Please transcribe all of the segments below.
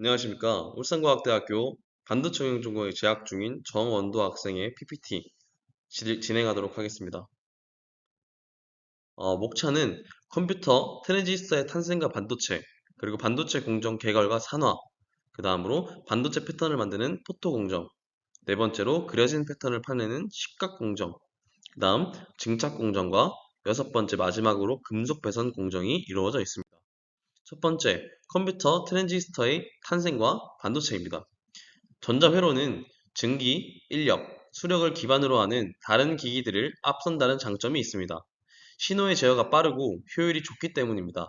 안녕하십니까. 울산과학대학교 반도체응용전공에 재학 중인 정원도 학생의 PPT 진행하도록 하겠습니다. 목차는 컴퓨터, 트랜지스터의 탄생과 반도체, 그리고 반도체 공정 개괄과 산화, 그 다음으로 반도체 패턴을 만드는 포토 공정, 네 번째로 그려진 패턴을 파내는 식각 공정, 그 다음 증착 공정과 여섯 번째 마지막으로 금속 배선 공정이 이루어져 있습니다. 첫 번째, 컴퓨터 트랜지스터의 탄생과 반도체입니다. 전자회로는 증기, 인력, 수력을 기반으로 하는 다른 기기들을 앞선다는 장점이 있습니다. 신호의 제어가 빠르고 효율이 좋기 때문입니다.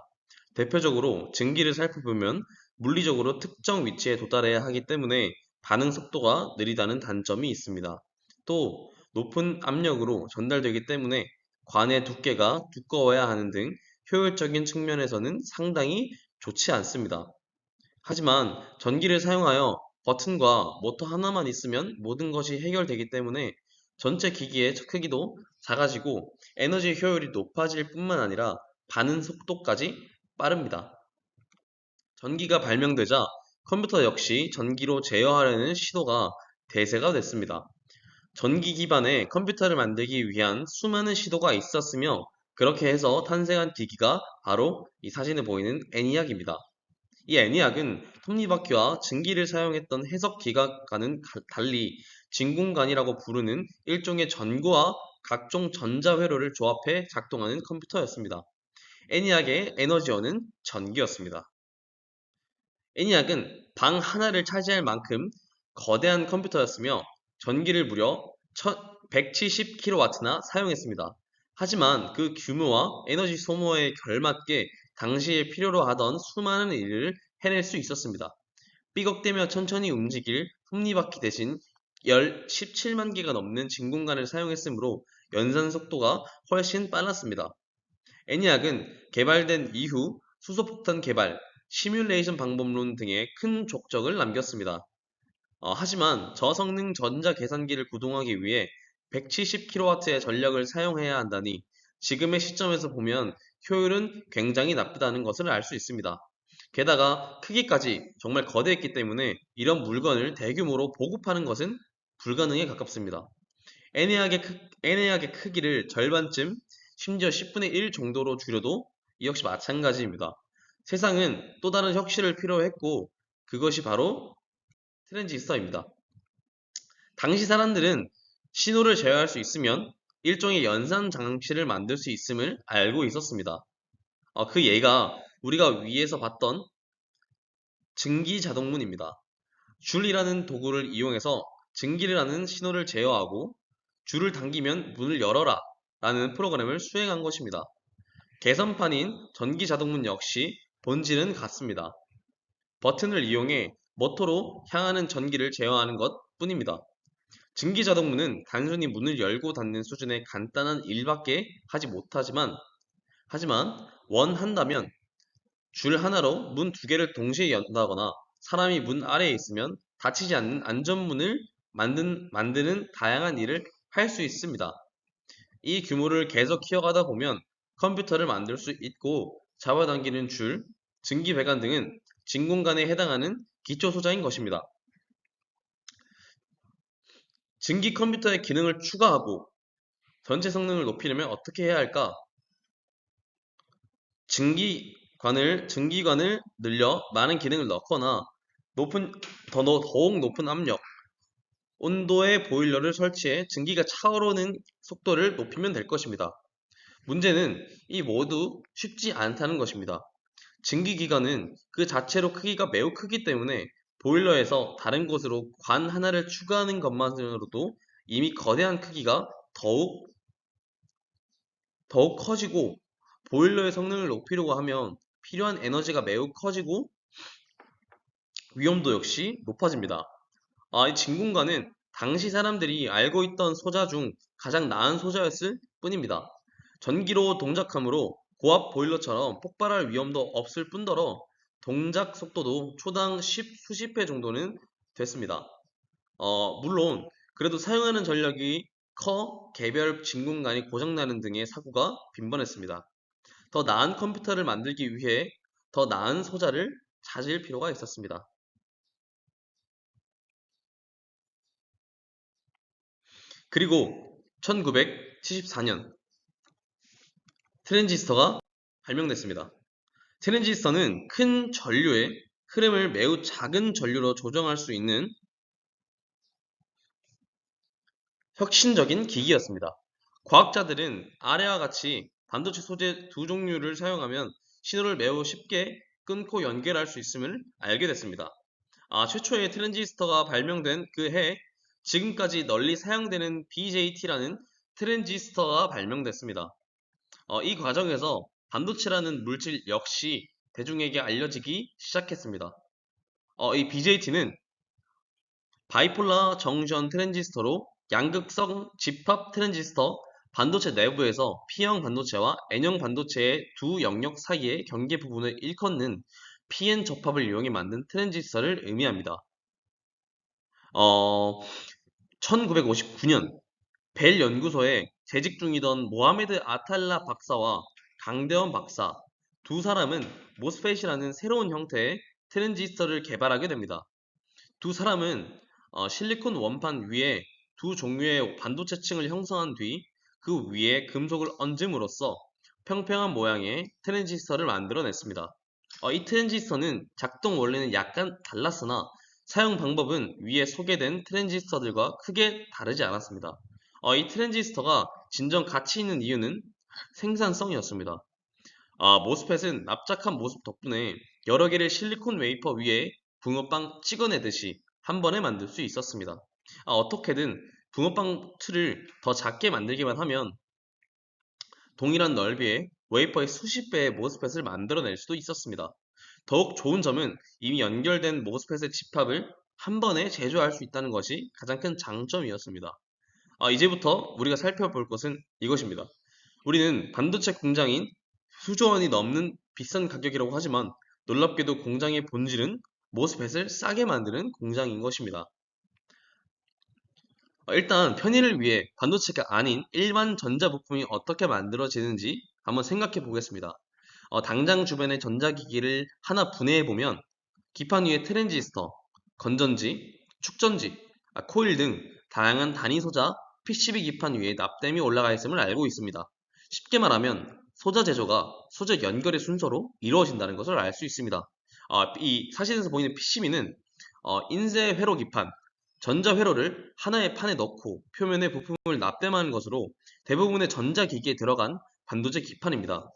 대표적으로 증기를 살펴보면 물리적으로 특정 위치에 도달해야 하기 때문에 반응 속도가 느리다는 단점이 있습니다. 또 높은 압력으로 전달되기 때문에 관의 두께가 두꺼워야 하는 등 효율적인 측면에서는 상당히 좋지 않습니다. 하지만 전기를 사용하여 버튼과 모터 하나만 있으면 모든 것이 해결되기 때문에 전체 기기의 크기도 작아지고 에너지 효율이 높아질 뿐만 아니라 반응 속도까지 빠릅니다. 전기가 발명되자 컴퓨터 역시 전기로 제어하려는 시도가 대세가 됐습니다. 전기 기반의 컴퓨터를 만들기 위한 수많은 시도가 있었으며 그렇게 해서 탄생한 기기가 바로 이 사진에 보이는 애니악입니다. 이 애니악은 톱니바퀴와 증기를 사용했던 해석기관과는 달리 진공관이라고 부르는 일종의 전구와 각종 전자회로를 조합해 작동하는 컴퓨터였습니다. 애니악의 에너지원은 전기였습니다. 애니악은 방 하나를 차지할 만큼 거대한 컴퓨터였으며 전기를 무려 170kW나 사용했습니다. 하지만 그 규모와 에너지 소모에 걸맞게 당시에 필요로 하던 수많은 일을 해낼 수 있었습니다. 삐걱대며 천천히 움직일 톱니바퀴 대신 열 17만 개가 넘는 진공관을 사용했으므로 연산 속도가 훨씬 빨랐습니다. 애니악은 개발된 이후 수소폭탄 개발, 시뮬레이션 방법론 등의 큰 족적을 남겼습니다. 하지만 저성능 전자 계산기를 구동하기 위해 170kW의 전력을 사용해야 한다니 지금의 시점에서 보면 효율은 굉장히 나쁘다는 것을 알 수 있습니다. 게다가 크기까지 정말 거대했기 때문에 이런 물건을 대규모로 보급하는 것은 불가능에 가깝습니다. 애니악의 크기를 절반쯤, 심지어 10분의 1 정도로 줄여도 이 역시 마찬가지입니다. 세상은 또 다른 혁신을 필요했고 그것이 바로 트랜지스터입니다. 당시 사람들은 신호를 제어할 수 있으면 일종의 연산 장치를 만들 수 있음을 알고 있었습니다. 그 예가 우리가 위에서 봤던 증기자동문입니다. 줄이라는 도구를 이용해서 증기를 하는 신호를 제어하고 줄을 당기면 문을 열어라 라는 프로그램을 수행한 것입니다. 개선판인 전기자동문 역시 본질은 같습니다. 버튼을 이용해 모터로 향하는 전기를 제어하는 것 뿐입니다. 증기자동문은 단순히 문을 열고 닫는 수준의 간단한 일밖에 하지 못하지만 하지만 원한다면 줄 하나로 문 두 개를 동시에 연다거나 사람이 문 아래에 있으면 닫히지 않는 안전문을 만드는 다양한 일을 할 수 있습니다. 이 규모를 계속 키워가다 보면 컴퓨터를 만들 수 있고 잡아당기는 줄, 증기 배관 등은 진공관에 해당하는 기초 소자인 것입니다. 증기 컴퓨터의 기능을 추가하고 전체 성능을 높이려면 어떻게 해야 할까? 증기관을 늘려 많은 기능을 넣거나 더욱 높은 압력, 온도의 보일러를 설치해 증기가 차오르는 속도를 높이면 될 것입니다. 문제는 이 모두 쉽지 않다는 것입니다. 증기기관은 그 자체로 크기가 매우 크기 때문에 보일러에서 다른 곳으로 관 하나를 추가하는 것만으로도 이미 거대한 크기가 더욱 커지고 보일러의 성능을 높이려고 하면 필요한 에너지가 매우 커지고 위험도 역시 높아집니다. 이 진공관은 당시 사람들이 알고 있던 소자 중 가장 나은 소자였을 뿐입니다. 전기로 동작하므로 고압 보일러처럼 폭발할 위험도 없을 뿐더러 동작 속도도 초당 수십 회 정도는 됐습니다. 물론 그래도 사용하는 전력이 개별 진공관이 고장나는 등의 사고가 빈번했습니다. 더 나은 컴퓨터를 만들기 위해 더 나은 소자를 찾을 필요가 있었습니다. 그리고 1974년 트랜지스터가 발명됐습니다. 트랜지스터는 큰 전류의 흐름을 매우 작은 전류로 조정할 수 있는 혁신적인 기기였습니다. 과학자들은 아래와 같이 반도체 소재 두 종류를 사용하면 신호를 매우 쉽게 끊고 연결할 수 있음을 알게 됐습니다. 최초의 트랜지스터가 발명된 그 해 지금까지 널리 사용되는 BJT라는 트랜지스터가 발명됐습니다. 이 과정에서 반도체라는 물질 역시 대중에게 알려지기 시작했습니다. 이 BJT는 바이폴라 정션 트랜지스터로 양극성 집합 트랜지스터, 반도체 내부에서 P형 반도체와 N형 반도체의 두 영역 사이의 경계 부분을 일컫는 PN 접합을 이용해 만든 트랜지스터를 의미합니다. 1959년 벨 연구소에 재직 중이던 모하메드 아탈라 박사와 강대원 박사 두 사람은 모스펫이라는 새로운 형태의 트랜지스터를 개발하게 됩니다. 두 사람은 실리콘 원판 위에 두 종류의 반도체 층을 형성한 뒤 그 위에 금속을 얹음으로써 평평한 모양의 트랜지스터를 만들어냈습니다. 이 트랜지스터는 작동 원리는 약간 달랐으나 사용 방법은 위에 소개된 트랜지스터들과 크게 다르지 않았습니다. 이 트랜지스터가 진정 가치 있는 이유는 생산성이었습니다. 모스펫은 납작한 모습 덕분에 여러 개를 실리콘 웨이퍼 위에 붕어빵 찍어내듯이 한 번에 만들 수 있었습니다. 어떻게든 붕어빵 틀을 더 작게 만들기만 하면 동일한 넓이의 웨이퍼의 수십 배의 모스펫을 만들어낼 수도 있었습니다. 더욱 좋은 점은 이미 연결된 모스펫의 집합을 한 번에 제조할 수 있다는 것이 가장 큰 장점이었습니다. 이제부터 우리가 살펴볼 것은 이것입니다. 우리는 반도체 공장인 수조 원이 넘는 비싼 가격이라고 하지만 놀랍게도 공장의 본질은 모스펫을 싸게 만드는 공장인 것입니다. 일단 편의를 위해 반도체가 아닌 일반 전자부품이 어떻게 만들어지는지 한번 생각해 보겠습니다. 당장 주변의 전자기기를 하나 분해해 보면 기판 위에 트랜지스터, 건전지, 축전지, 코일 등 다양한 단위 소자, PCB 기판 위에 납땜이 올라가 있음을 알고 있습니다. 쉽게 말하면 소자 제조가 소자 연결의 순서로 이루어진다는 것을 알 수 있습니다. 이 사진에서 보이는 PCB는 인쇄 회로 기판, 전자 회로를 하나의 판에 넣고 표면에 부품을 납땜하는 것으로 대부분의 전자기기에 들어간 반도체 기판입니다.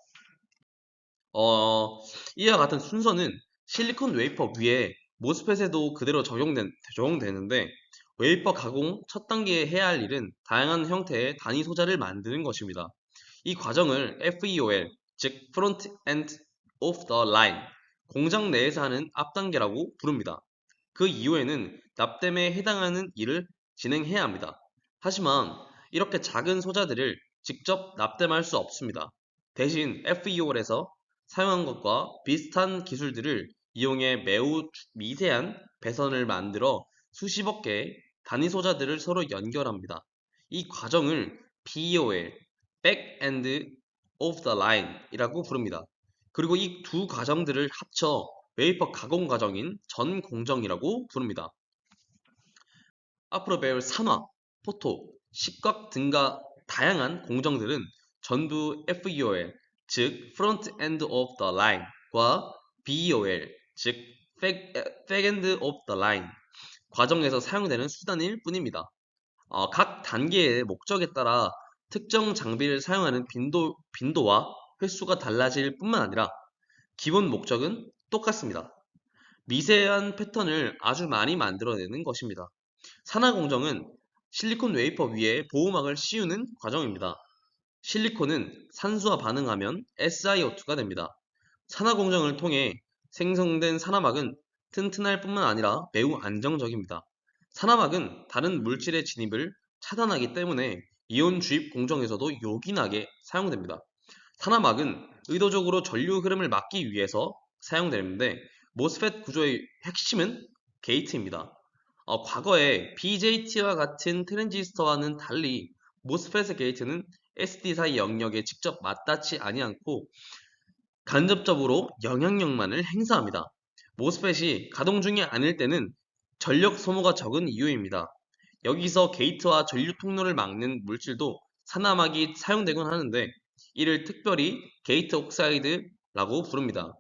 이와 같은 순서는 실리콘 웨이퍼 위에 모스펫에도 그대로 적용되는데 웨이퍼 가공 첫 단계에 해야 할 일은 다양한 형태의 단위 소자를 만드는 것입니다. 이 과정을 FEOL, 즉 Front End of the Line, 공장 내에서 하는 앞단계라고 부릅니다. 그 이후에는 납땜에 해당하는 일을 진행해야 합니다. 하지만 이렇게 작은 소자들을 직접 납땜할 수 없습니다. 대신 FEOL에서 사용한 것과 비슷한 기술들을 이용해 매우 미세한 배선을 만들어 수십억 개의 단위 소자들을 서로 연결합니다. 이 과정을 BOL, Back End of the Line 이라고 부릅니다. 그리고 이 두 과정들을 합쳐 웨이퍼 가공 과정인 전 공정이라고 부릅니다. 앞으로 배울 산화, 포토, 식각 등과 다양한 공정들은 전부 FEOL, 즉 Front End of the Line과 BEOL, 즉 Back End of the Line 과정에서 사용되는 수단일 뿐입니다. 각 단계의 목적에 따라 특정 장비를 사용하는 빈도와 횟수가 달라질 뿐만 아니라 기본 목적은 똑같습니다. 미세한 패턴을 아주 많이 만들어내는 것입니다. 산화 공정은 실리콘 웨이퍼 위에 보호막을 씌우는 과정입니다. 실리콘은 산소와 반응하면 SiO2가 됩니다. 산화 공정을 통해 생성된 산화막은 튼튼할 뿐만 아니라 매우 안정적입니다. 산화막은 다른 물질의 진입을 차단하기 때문에 이온 주입 공정에서도 요긴하게 사용됩니다. 산화막은 의도적으로 전류 흐름을 막기 위해서 사용되는데 모스펫 구조의 핵심은 게이트입니다. 과거에 BJT와 같은 트랜지스터와는 달리 모스펫의 게이트는 SD 사이 영역에 직접 맞닿지 아니않고 간접적으로 영향력만을 행사합니다. 모스펫이 가동 중이 아닐 때는 전력 소모가 적은 이유입니다. 여기서 게이트와 전류 통로를 막는 물질도 산화막이 사용되곤 하는데 이를 특별히 게이트 옥사이드라고 부릅니다.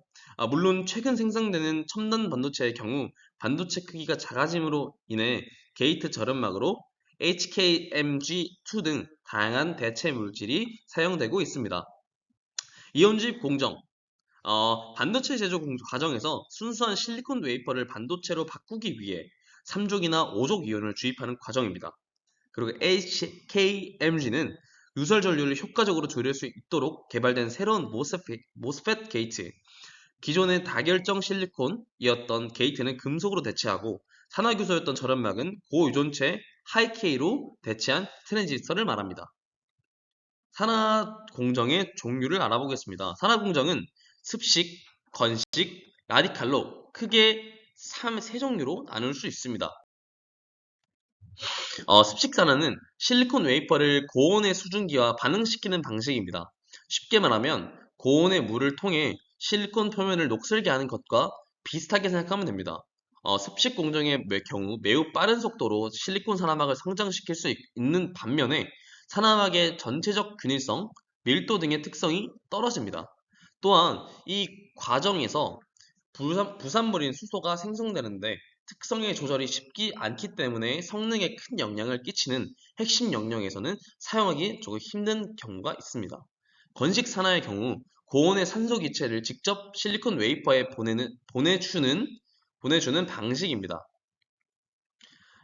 물론 최근 생성되는 첨단 반도체의 경우 반도체 크기가 작아짐으로 인해 게이트 절연막으로 HKMG2 등 다양한 대체 물질이 사용되고 있습니다. 이온주입 공정 반도체 제조 과정에서 순수한 실리콘 웨이퍼를 반도체로 바꾸기 위해 3족이나 5족 이온을 주입하는 과정입니다. 그리고 HKMG는 유설 전류를 효과적으로 조릴 수 있도록 개발된 새로운 모스펫 게이트. 기존의 다결정 실리콘이었던 게이트는 금속으로 대체하고 산화교소였던 절연막은 고유존체 하이K로 대체한 트랜지스터를 말합니다. 산화 공정의 종류를 알아보겠습니다. 산화 공정은 습식, 건식, 라디칼로 크게 3종류로 나눌 수 있습니다. 습식 산화는 실리콘 웨이퍼를 고온의 수증기와 반응시키는 방식입니다. 쉽게 말하면 고온의 물을 통해 실리콘 표면을 녹슬게 하는 것과 비슷하게 생각하면 됩니다. 습식 공정의 경우 매우 빠른 속도로 실리콘 산화막을 성장시킬 수 있는 반면에 산화막의 전체적 균일성, 밀도 등의 특성이 떨어집니다. 또한 이 과정에서 부산물인 수소가 생성되는데 특성의 조절이 쉽지 않기 때문에 성능에 큰 영향을 끼치는 핵심 영역에서는 사용하기 조금 힘든 경우가 있습니다. 건식 산화의 경우 고온의 산소 기체를 직접 실리콘 웨이퍼에 보내주는 방식입니다.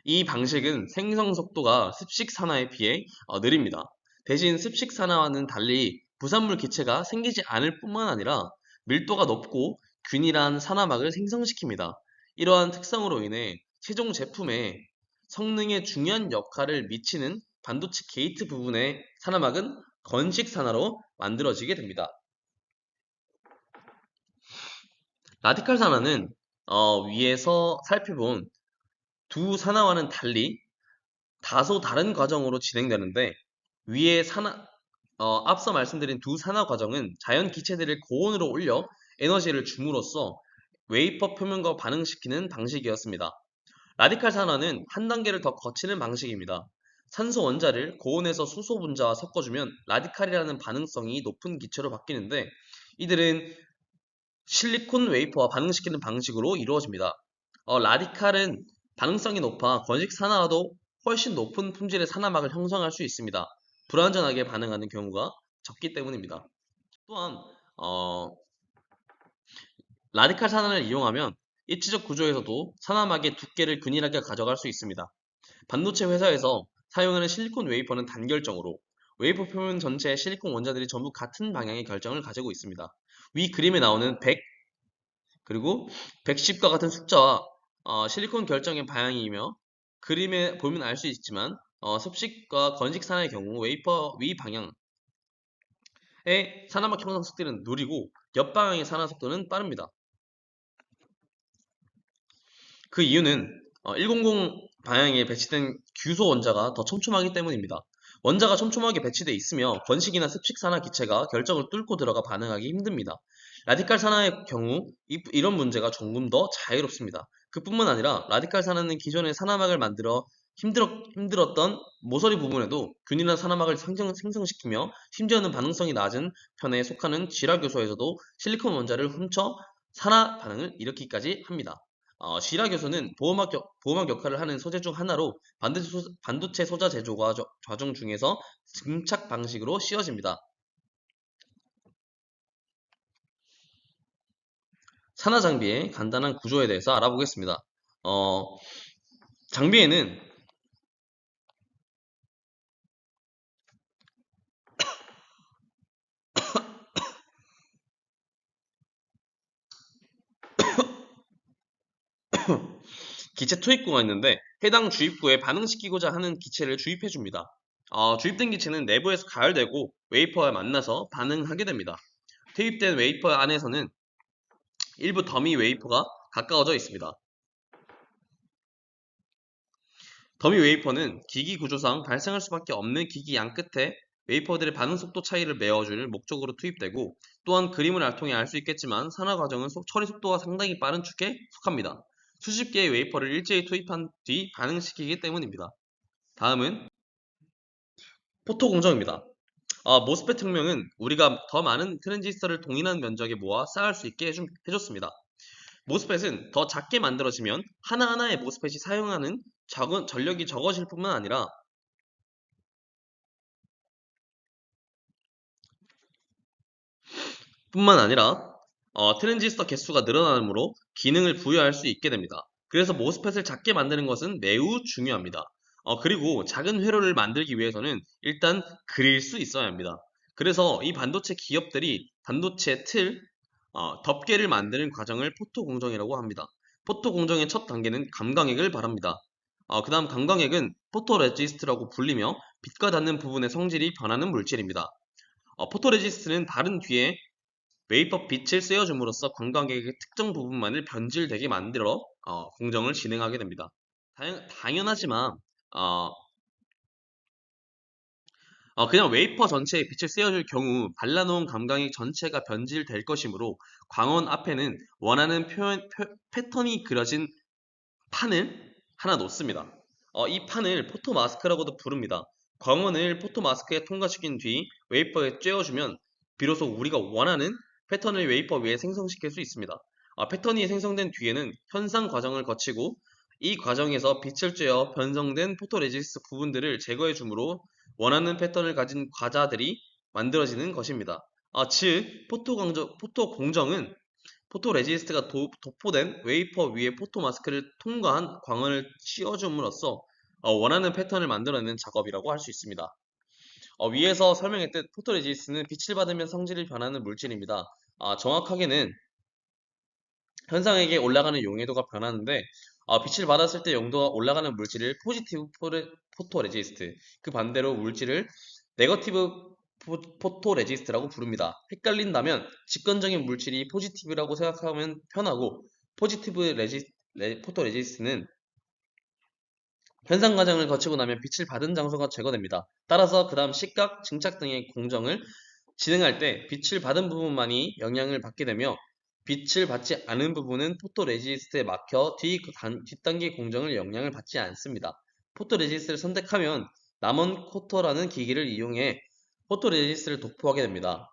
이 방식은 생성 속도가 습식 산화에 비해 느립니다. 대신 습식 산화와는 달리 부산물 기체가 생기지 않을 뿐만 아니라 밀도가 높고 균일한 산화막을 생성시킵니다. 이러한 특성으로 인해 최종 제품의 성능에 중요한 역할을 미치는 반도체 게이트 부분의 산화막은 건식 산화로 만들어지게 됩니다. 라디칼 산화는 위에서 살펴본 두 산화와는 달리 다소 다른 과정으로 진행되는데 위에 앞서 말씀드린 두 산화 과정은 자연 기체들을 고온으로 올려 에너지를 줌으로써 웨이퍼 표면과 반응시키는 방식이었습니다. 라디칼 산화는 한 단계를 더 거치는 방식입니다. 산소 원자를 고온에서 수소 분자와 섞어주면 라디칼이라는 반응성이 높은 기체로 바뀌는데 이들은 실리콘 웨이퍼와 반응시키는 방식으로 이루어집니다. 라디칼은 반응성이 높아 건식 산화와도 훨씬 높은 품질의 산화막을 형성할 수 있습니다. 불완전하게 반응하는 경우가 적기 때문입니다. 또한 라디칼 산화를 이용하면 입지적 구조에서도 산화막의 두께를 균일하게 가져갈 수 있습니다. 반도체 회사에서 사용하는 실리콘 웨이퍼는 단결정으로 웨이퍼 표면 전체의 실리콘 원자들이 전부 같은 방향의 결정을 가지고 있습니다. 위 그림에 나오는 100 그리고 110과 같은 숫자와 실리콘 결정의 방향이며 그림에 보면 알 수 있지만 습식과 건식 산화의 경우 웨이퍼 위 방향의 산화막 형성 속도는 느리고 옆방향의 산화 속도는 빠릅니다. 그 이유는 100 방향에 배치된 규소 원자가 더 촘촘하기 때문입니다. 원자가 촘촘하게 배치되어 있으며 건식이나 습식 산화 기체가 결정을 뚫고 들어가 반응하기 힘듭니다. 라디칼 산화의 경우 이런 문제가 조금 더 자유롭습니다. 그뿐만 아니라 라디칼 산화는 기존의 산화막을 만들어 힘들었던 모서리 부분에도 균일한 산화막을 생성시키며 심지어는 반응성이 낮은 편에 속하는 쥐라교소에서도 실리콘 원자를 훔쳐 산화 반응을 일으키기까지 합니다. 쥐라교소는 보호막 역할을 하는 소재 중 하나로 반도체 소자 제조 과정 중에서 증착 방식으로 씌워집니다. 산화 장비의 간단한 구조에 대해서 알아보겠습니다. 장비에는 기체 투입구가 있는데 해당 주입구에 반응시키고자 하는 기체를 주입해 줍니다. 주입된 기체는 내부에서 가열되고 웨이퍼와 만나서 반응하게 됩니다. 투입된 웨이퍼 안에서는 일부 더미 웨이퍼가 가까워져 있습니다. 더미 웨이퍼는 기기 구조상 발생할 수밖에 없는 기기 양 끝에 웨이퍼들의 반응 속도 차이를 메워줄 목적으로 투입되고 또한 그림을 통해 알 수 있겠지만 산화 과정은 처리 속도가 상당히 빠른 축에 속합니다. 수십 개의 웨이퍼를 일제히 투입한 뒤 반응시키기 때문입니다. 다음은 포토 공정입니다. 모스펫 혁명은 우리가 더 많은 트랜지스터를 동일한 면적에 모아 쌓을 수 있게 해줬습니다. 모스펫은 더 작게 만들어지면 하나하나의 모스펫이 사용하는 전력이 적어질 뿐만 아니라 트랜지스터 개수가 늘어나므로 기능을 부여할 수 있게 됩니다. 그래서 모스펫을 작게 만드는 것은 매우 중요합니다. 그리고 작은 회로를 만들기 위해서는 일단 그릴 수 있어야 합니다. 그래서 이 반도체 기업들이 반도체 덮개를 만드는 과정을 포토 공정이라고 합니다. 포토 공정의 첫 단계는 감광액을 바랍니다. 그 다음 감광액은 포토레지스트라고 불리며 빛과 닿는 부분의 성질이 변하는 물질입니다. 포토레지스트는 다른 뒤에 웨이퍼 빛을 쐬어줌으로써 관광객의 특정 부분만을 변질되게 만들어 공정을 진행하게 됩니다. 당연하지만 어, 그냥 웨이퍼 전체에 빛을 쐬어줄 경우 발라놓은 감광액 전체가 변질될 것이므로 광원 앞에는 원하는 패턴이 그려진 판을 하나 놓습니다. 이 판을 포토 마스크라고도 부릅니다. 광원을 포토 마스크에 통과시킨 뒤 웨이퍼에 쬐어주면 비로소 우리가 원하는 패턴을 웨이퍼 위에 생성시킬 수 있습니다. 패턴이 생성된 뒤에는 현상 과정을 거치고 이 과정에서 빛을 쬐어 변성된 포토레지스트 부분들을 제거해 주므로 원하는 패턴을 가진 과자들이 만들어지는 것입니다. 즉 포토 공정은 포토레지스트가 도포된 웨이퍼 위에 포토 마스크를 통과한 광원을 씌워줌으로써 원하는 패턴을 만들어내는 작업이라고 할 수 있습니다. 위에서 설명했듯 포토레지스트는 빛을 받으면 성질이 변하는 물질입니다. 정확하게는 현상에게 올라가는 용해도가 변하는데 빛을 받았을 때 용도가 올라가는 물질을 포지티브 포토레지스트, 그 반대로 물질을 네거티브 포토레지스트라고 부릅니다. 헷갈린다면 직관적인 물질이 포지티브라고 생각하면 편하고 포지티브 포토레지스트는 현상 과정을 거치고 나면 빛을 받은 장소가 제거됩니다. 따라서 그 다음 시각, 증착 등의 공정을 진행할 때 빛을 받은 부분만이 영향을 받게 되며 빛을 받지 않은 부분은 포토레지스트에 막혀 뒷단계 공정을 영향을 받지 않습니다. 포토레지스트를 선택하면 남은 코터라는 기기를 이용해 포토레지스트를 도포하게 됩니다.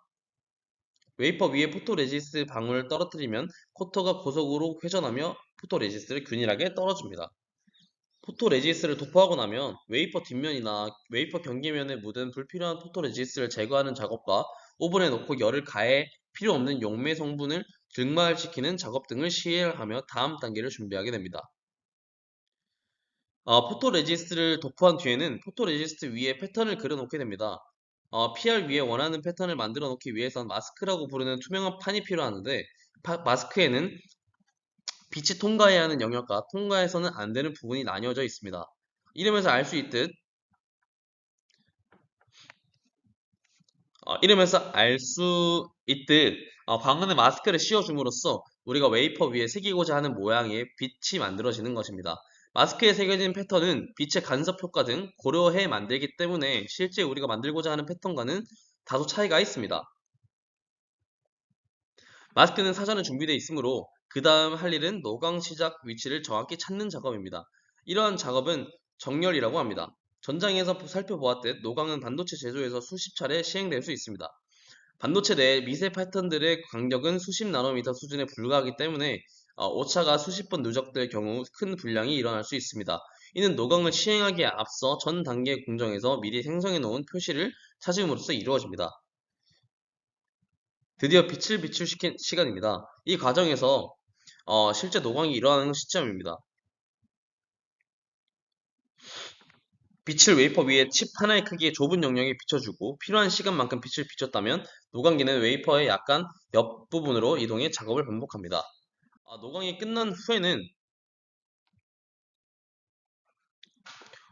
웨이퍼 위에 포토레지스트 방울을 떨어뜨리면 코터가 고속으로 회전하며 포토레지스트를 균일하게 떨어줍니다. 포토레지스트를 도포하고 나면 웨이퍼 뒷면이나 웨이퍼 경계면에 묻은 불필요한 포토레지스트를 제거하는 작업과 오븐에 넣고 열을 가해 필요 없는 용매 성분을 증발시키는 작업 등을 시행하며 다음 단계를 준비하게 됩니다. 포토레지스트를 도포한 뒤에는 포토레지스트 위에 패턴을 그려놓게 됩니다. PR 위에 원하는 패턴을 만들어 놓기 위해선 마스크라고 부르는 투명한 판이 필요하는데 마스크에는 빛이 통과해야 하는 영역과 통과해서는 안 되는 부분이 나뉘어져 있습니다. 이름에서 알 수 있듯 광원에 마스크를 씌워줌으로써 우리가 웨이퍼 위에 새기고자 하는 모양의 빛이 만들어지는 것입니다. 마스크에 새겨진 패턴은 빛의 간섭 효과 등 고려해 만들기 때문에 실제 우리가 만들고자 하는 패턴과는 다소 차이가 있습니다. 마스크는 사전에 준비되어 있으므로 그 다음 할 일은 노광 시작 위치를 정확히 찾는 작업입니다. 이러한 작업은 정렬이라고 합니다. 전장에서 살펴보았듯 노광은 반도체 제조에서 수십 차례 시행될 수 있습니다. 반도체 내 미세 패턴들의 간격은 수십 나노미터 수준에 불과하기 때문에 오차가 수십 번 누적될 경우 큰 불량이 일어날 수 있습니다. 이는 노광을 시행하기에 앞서 전 단계 공정에서 미리 생성해 놓은 표시를 찾음으로써 이루어집니다. 드디어 빛을 비출시킨 시간입니다. 이 과정에서 실제 노광이 일어나는 시점입니다. 빛을 웨이퍼 위에 칩 하나의 크기의 좁은 영역에 비춰주고 필요한 시간만큼 빛을 비췄다면 노광기는 웨이퍼의 약간 옆부분으로 이동해 작업을 반복합니다. 노광이 끝난 후에는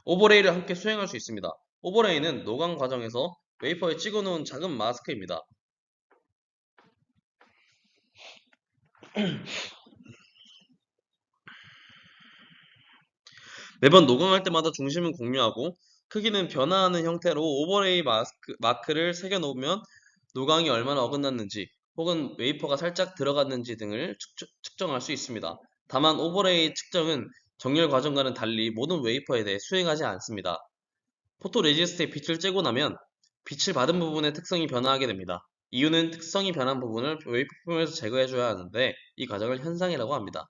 오버레이를 함께 수행할 수 있습니다. 오버레이는 노광 과정에서 웨이퍼에 찍어놓은 작은 마스크입니다. 매번 녹음할 때마다 중심은 공유하고 크기는 변화하는 형태로 오버레이 마크를 새겨놓으면 노광이 얼마나 어긋났는지 혹은 웨이퍼가 살짝 들어갔는지 등을 측정할 수 있습니다. 다만 오버레이 측정은 정렬 과정과는 달리 모든 웨이퍼에 대해 수행하지 않습니다. 포토레지스트에 빛을 쬐고 나면 빛을 받은 부분의 특성이 변화하게 됩니다. 이유는 특성이 변한 부분을 웨이프폼에서 제거해줘야 하는데 이 과정을 현상이라고 합니다.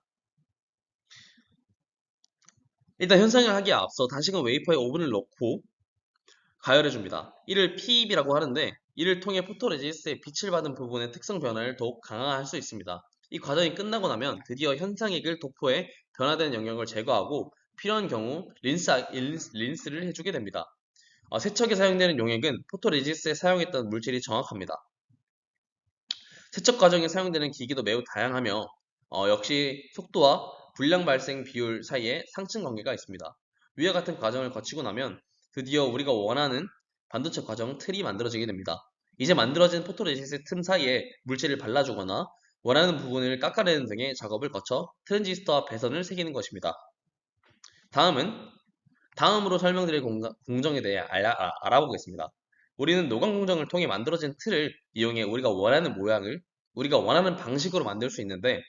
일단 현상을 하기에 앞서 다시금 웨이퍼에 오븐을 넣고 가열해줍니다. 이를 피입이라고 하는데 이를 통해 포토레지스트의 빛을 받은 부분의 특성 변화를 더욱 강화할 수 있습니다. 이 과정이 끝나고 나면 드디어 현상액을 도포해 변화된 영역을 제거하고 필요한 경우 린스를 해주게 됩니다. 세척에 사용되는 용액은 포토레지스트에 사용했던 물질이 정확합니다. 세척 과정에 사용되는 기기도 매우 다양하며 역시 속도와 불량 발생 비율 사이에 상층 관계가 있습니다. 위와 같은 과정을 거치고 나면 드디어 우리가 원하는 반도체 과정 틀이 만들어지게 됩니다. 이제 만들어진 포토레지스트 틈 사이에 물질을 발라주거나 원하는 부분을 깎아내는 등의 작업을 거쳐 트랜지스터와 배선을 새기는 것입니다. 다음으로 설명드릴 공정에 대해 알아보겠습니다. 우리는 노광 공정을 통해 만들어진 틀을 이용해 우리가 원하는 모양을 우리가 원하는 방식으로 만들 수 있는데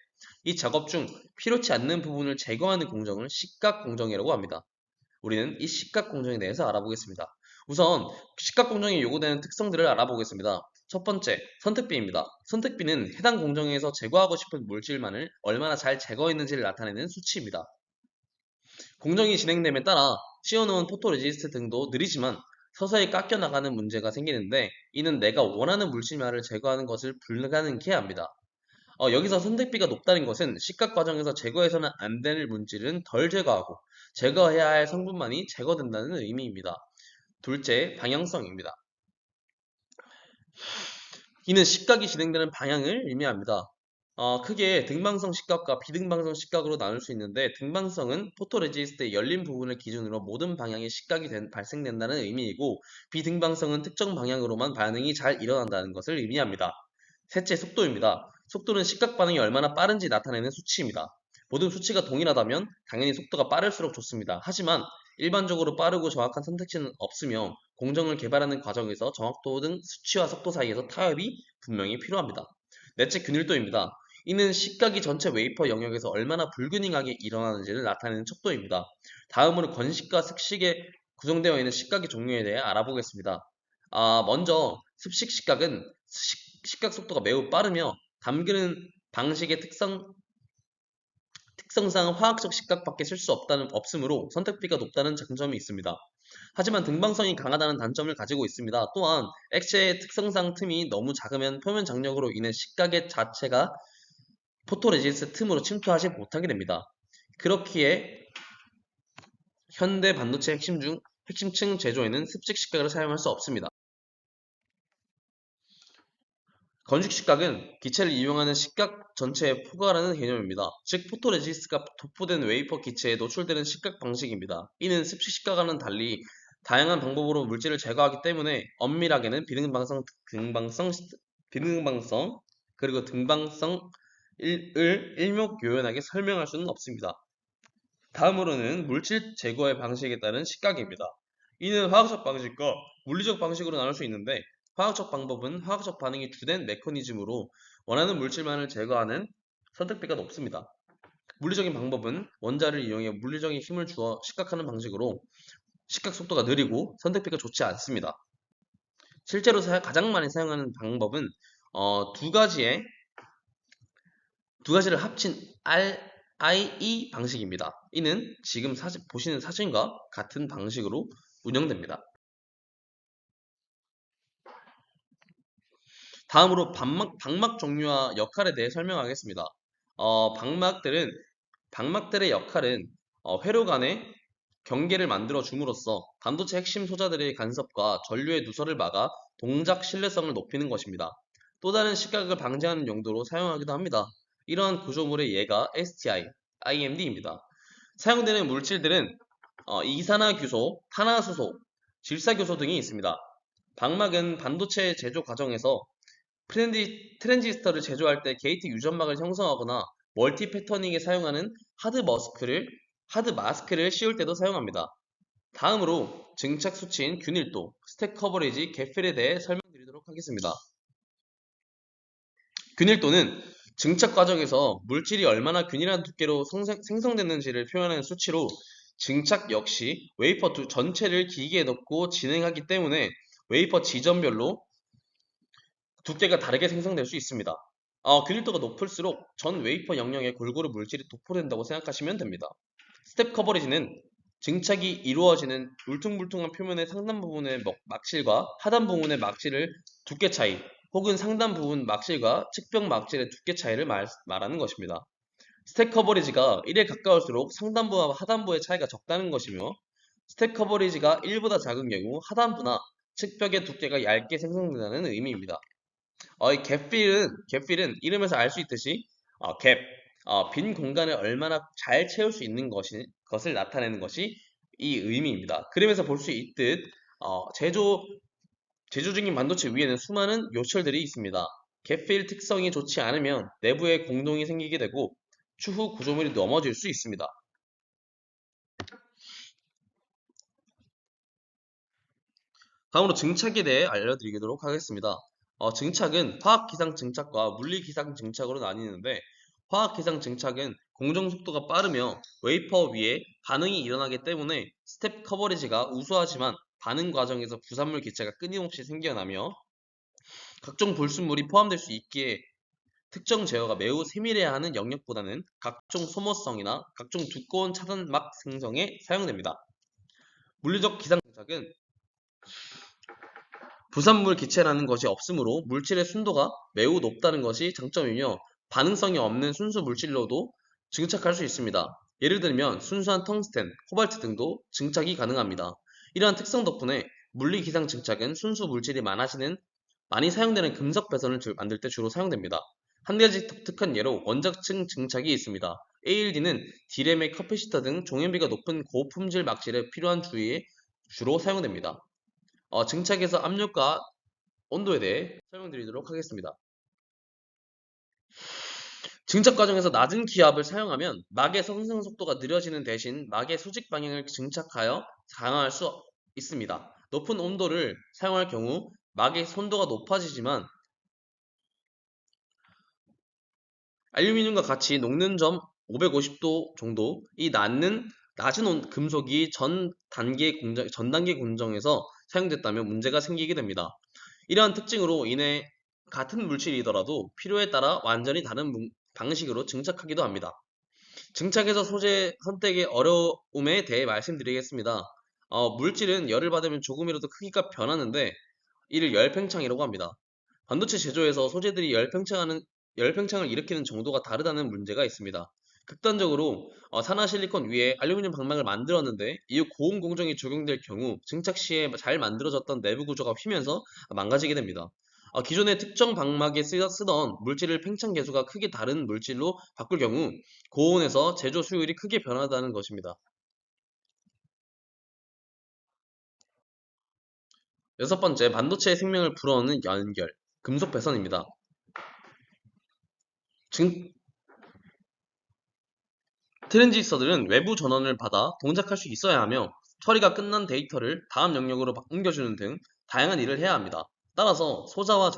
이 작업 중 필요치 않는 부분을 제거하는 공정을 식각 공정이라고 합니다. 우리는 이 식각 공정에 대해서 알아보겠습니다. 우선 식각 공정에 요구되는 특성들을 알아보겠습니다. 첫 번째, 선택비입니다. 선택비는 해당 공정에서 제거하고 싶은 물질만을 얼마나 잘 제거했는지를 나타내는 수치입니다. 공정이 진행됨에 따라 씌워놓은 포토레지스트 등도 느리지만 서서히 깎여 나가는 문제가 생기는데 이는 내가 원하는 물질만을 제거하는 것을 불가능케 합니다. 여기서 선택비가 높다는 것은 식각 과정에서 제거해서는 안 될 물질은 덜 제거하고 제거해야 할 성분만이 제거된다는 의미입니다. 둘째, 방향성입니다. 이는 식각이 진행되는 방향을 의미합니다. 크게 등방성 식각과 비등방성 식각으로 나눌 수 있는데 등방성은 포토레지스트의 열린 부분을 기준으로 모든 방향의 식각이 발생된다는 의미이고 비등방성은 특정 방향으로만 반응이 잘 일어난다는 것을 의미합니다. 셋째, 속도입니다. 속도는 식각 반응이 얼마나 빠른지 나타내는 수치입니다. 모든 수치가 동일하다면 당연히 속도가 빠를수록 좋습니다. 하지만 일반적으로 빠르고 정확한 선택지는 없으며 공정을 개발하는 과정에서 정확도 등 수치와 속도 사이에서 타협이 분명히 필요합니다. 넷째, 균일도입니다. 이는 식각이 전체 웨이퍼 영역에서 얼마나 불균형하게 일어나는지를 나타내는 척도입니다. 다음으로 건식과 습식에 구성되어 있는 식각의 종류에 대해 알아보겠습니다. 먼저 습식 식각은 식각 속도가 매우 빠르며 담그는 방식의 특성상 화학적 식각밖에 쓸 수 없으므로 선택비가 높다는 장점이 있습니다. 하지만 등방성이 강하다는 단점을 가지고 있습니다. 또한 액체의 특성상 틈이 너무 작으면 표면 장력으로 인해 식각의 자체가 포토레지스트 틈으로 침투하지 못하게 됩니다. 그렇기에 현대 반도체 핵심층 제조에는 습식 식각을 사용할 수 없습니다. 건식 식각은 기체를 이용하는 식각 전체에 포괄하는 개념입니다. 즉 포토레지스트가 도포된 웨이퍼 기체에 노출되는 식각 방식입니다. 이는 습식 식각과는 달리 다양한 방법으로 물질을 제거하기 때문에 엄밀하게는 비등방성, 그리고 등방성을 일목요연하게 설명할 수는 없습니다. 다음으로는 물질 제거의 방식에 따른 식각입니다. 이는 화학적 방식과 물리적 방식으로 나눌 수 있는데 화학적 방법은 화학적 반응이 주된 메커니즘으로 원하는 물질만을 제거하는 선택비가 높습니다. 물리적인 방법은 원자를 이용해 물리적인 힘을 주어 식각하는 방식으로 식각 속도가 느리고 선택비가 좋지 않습니다. 실제로 가장 많이 사용하는 방법은 두 가지를 합친 IE 방식입니다. 이는 지금 보시는 사진과 같은 방식으로 운영됩니다. 다음으로 방막 종류와 역할에 대해 설명하겠습니다. 방막들의 역할은 회로 간의 경계를 만들어 줌으로써 반도체 핵심 소자들의 간섭과 전류의 누설을 막아 동작 신뢰성을 높이는 것입니다. 또 다른 식각을 방지하는 용도로 사용하기도 합니다. 이러한 구조물의 예가 STI, IMD입니다. 사용되는 물질들은 이산화규소, 탄화수소, 질사교소 등이 있습니다. 방막은 반도체 제조 과정에서 트랜지스터를 제조할 때 게이트 유전막을 형성하거나 멀티 패터닝에 사용하는 하드 마스크를 씌울 때도 사용합니다. 다음으로 증착 수치인 균일도, 스택 커버리지, 개필에 대해 설명드리도록 하겠습니다. 균일도는 증착 과정에서 물질이 얼마나 균일한 두께로 생성됐는지를 표현하는 수치로 증착 역시 웨이퍼 전체를 기기에 넣고 진행하기 때문에 웨이퍼 지점별로 두께가 다르게 생성될 수 있습니다. 그릴도가 높을수록 전 웨이퍼 영역에 골고루 물질이 도포된다고 생각하시면 됩니다. 스텝 커버리지는 증착이 이루어지는 울퉁불퉁한 표면의 상단 부분의 막실과 하단 부분의 막실을 두께 차이, 혹은 상단 부분 막실과 측벽 막실의 두께 차이를 말하는 것입니다. 스택 커버리지가 1에 가까울수록 상단부와 하단부의 차이가 적다는 것이며, 스택 커버리지가 1보다 작은 경우 하단부나 측벽의 두께가 얇게 생성된다는 의미입니다. 이 갭필은 이름에서 알 수 있듯이 갭, 빈 공간을 얼마나 잘 채울 수 있는 것을 나타내는 것이 이 의미입니다. 그림에서 볼 수 있듯 제조 중인 반도체 위에는 수많은 요철들이 있습니다. 갭필 특성이 좋지 않으면 내부에 공동이 생기게 되고 추후 구조물이 넘어질 수 있습니다. 다음으로 증착에 대해 알려드리도록 하겠습니다. 증착은 화학기상 증착과 물리기상 증착으로 나뉘는데, 화학기상 증착은 공정 속도가 빠르며 웨이퍼 위에 반응이 일어나기 때문에 스텝 커버리지가 우수하지만 반응 과정에서 부산물 기체가 끊임없이 생겨나며 각종 불순물이 포함될 수 있기에 특정 제어가 매우 세밀해야 하는 영역보다는 각종 소모성이나 각종 두꺼운 차단막 생성에 사용됩니다. 물리적 기상 증착은 부산물 기체라는 것이 없으므로 물질의 순도가 매우 높다는 것이 장점이며, 반응성이 없는 순수 물질로도 증착할 수 있습니다. 예를 들면 순수한 텅스텐, 코발트 등도 증착이 가능합니다. 이러한 특성 덕분에 물리기상 증착은 순수 물질이 많이 사용되는 금속 배선을 만들 때 주로 사용됩니다. 한 가지 독특한 예로 원자층 증착이 있습니다. ALD는 디램의 커피시터 등 종연비가 높은 고품질 막실에 필요한 주위에 주로 사용됩니다. 증착에서 압력과 온도에 대해 설명드리도록 하겠습니다. 증착 과정에서 낮은 기압을 사용하면 막의 성장 속도가 느려지는 대신 막의 수직 방향을 증착하여 강화할 수 있습니다. 높은 온도를 사용할 경우 막의 손도가 높아지지만 알루미늄과 같이 녹는 점 550도 정도 이 낮은 금속이 전 단계 공정에서 사용됐다면 문제가 생기게 됩니다. 이러한 특징으로 인해 같은 물질이더라도 필요에 따라 완전히 다른 방식으로 증착하기도 합니다. 증착에서 소재 선택의 어려움에 대해 말씀드리겠습니다. 물질은 열을 받으면 조금이라도 크기가 변하는데 이를 열팽창이라고 합니다. 반도체 제조에서 소재들이 열팽창을 일으키는 정도가 다르다는 문제가 있습니다. 극단적으로 산화실리콘 위에 알루미늄 방막을 만들었는데 이후 고온 공정이 적용될 경우 증착 시에 잘 만들어졌던 내부 구조가 휘면서 망가지게 됩니다. 기존의 특정 방막에 쓰던 물질을 팽창 계수가 크게 다른 물질로 바꿀 경우 고온에서 제조 수율이 크게 변하다는 것입니다. 여섯 번째, 반도체의 생명을 불어넣는 연결, 금속 배선입니다. 트랜지스터들은 외부 전원을 받아 동작할 수 있어야 하며 처리가 끝난 데이터를 다음 영역으로 옮겨주는 등 다양한 일을 해야 합니다. 따라서 소자와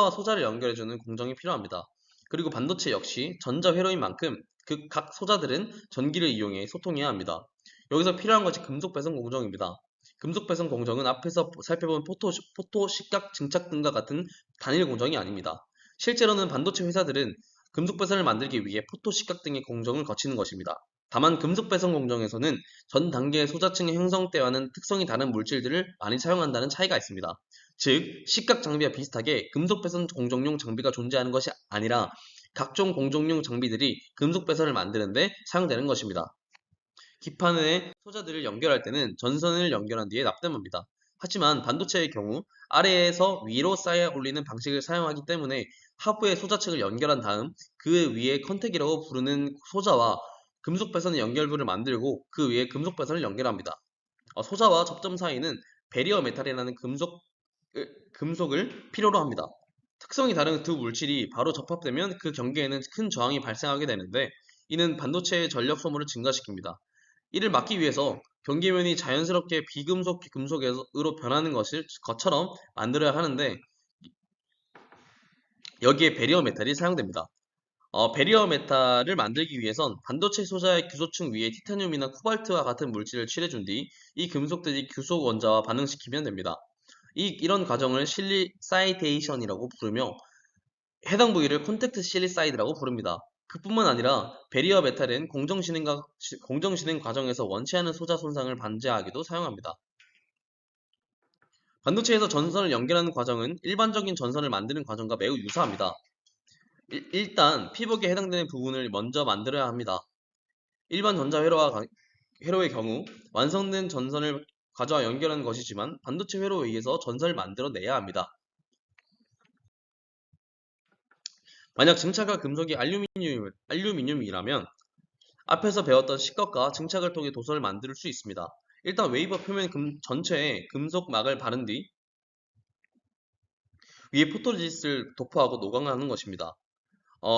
소자를 연결해주는 공정이 필요합니다. 그리고 반도체 역시 전자회로인 만큼 각 소자들은 전기를 이용해 소통해야 합니다. 여기서 필요한 것이 금속 배선 공정입니다. 금속 배선 공정은 앞에서 살펴본 포토 식각 증착 등과 같은 단일 공정이 아닙니다. 실제로는 반도체 회사들은 금속 배선을 만들기 위해 포토 식각 등의 공정을 거치는 것입니다. 다만 금속 배선 공정에서는 전 단계의 소자층의 형성 때와는 특성이 다른 물질들을 많이 사용한다는 차이가 있습니다. 즉, 식각 장비와 비슷하게 금속 배선 공정용 장비가 존재하는 것이 아니라 각종 공정용 장비들이 금속 배선을 만드는 데 사용되는 것입니다. 기판의 소자들을 연결할 때는 전선을 연결한 뒤에 납땜합니다. 하지만 반도체의 경우 아래에서 위로 쌓아 올리는 방식을 사용하기 때문에 하부의 소자층을 연결한 다음 그 위에 컨택이라고 부르는 소자와 금속 배선의 연결부를 만들고 그 위에 금속 배선을 연결합니다. 소자와 접점 사이는 베리어 메탈이라는 금속을 필요로 합니다. 특성이 다른 두 물질이 바로 접합되면 그 경계에는 큰 저항이 발생하게 되는데 이는 반도체의 전력 소모를 증가시킵니다. 이를 막기 위해서 경계면이 자연스럽게 금속으로 변하는 것처럼 만들어야 하는데 여기에 베리어 메탈이 사용됩니다. 베리어 메탈을 만들기 위해선 반도체 소자의 규소층 위에 티타늄이나 코발트와 같은 물질을 칠해준 뒤 이 금속들이 규소 원자와 반응시키면 됩니다. 이런 과정을 실리사이데이션이라고 부르며 해당 부위를 콘택트 실리사이드라고 부릅니다. 그뿐만 아니라 베리어 메탈은 공정진행 과정에서 원치 않은 소자 손상을 방지하기도 사용합니다. 반도체에서 전선을 연결하는 과정은 일반적인 전선을 만드는 과정과 매우 유사합니다. 일단 피복에 해당되는 부분을 먼저 만들어야 합니다. 일반 회로의 경우 완성된 전선을 가져와 연결하는 것이지만 반도체 회로에 의해서 전선을 만들어내야 합니다. 만약 증착할 금속이 알루미늄이라면 앞에서 배웠던 C컷과 증착을 통해 도선을 만들 수 있습니다. 일단 웨이버 표면 전체에 금속 막을 바른 뒤 위에 포토레지스트를 도포하고 노광하는 것입니다.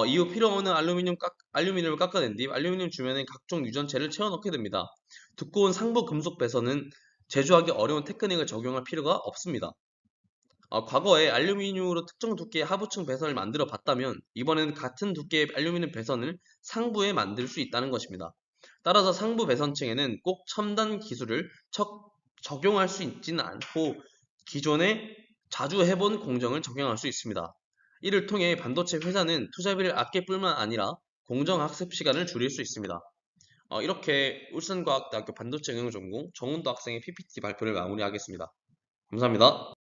이후 필요 없는 알루미늄을 깎아낸 뒤 알루미늄 주면에 각종 유전체를 채워넣게 됩니다. 두꺼운 상부 금속 배선은 제조하기 어려운 테크닉을 적용할 필요가 없습니다. 과거에 알루미늄으로 특정 두께의 하부층 배선을 만들어 봤다면 이번에는 같은 두께의 알루미늄 배선을 상부에 만들 수 있다는 것입니다. 따라서 상부 배선층에는 꼭 첨단 기술을 적용할 수 있지는 않고 기존에 자주 해본 공정을 적용할 수 있습니다. 이를 통해 반도체 회사는 투자비를 아낄 뿐만 아니라 공정 학습 시간을 줄일 수 있습니다. 이렇게 울산과학대학교 반도체 응용전공 정훈도 학생의 PPT 발표를 마무리하겠습니다. 감사합니다.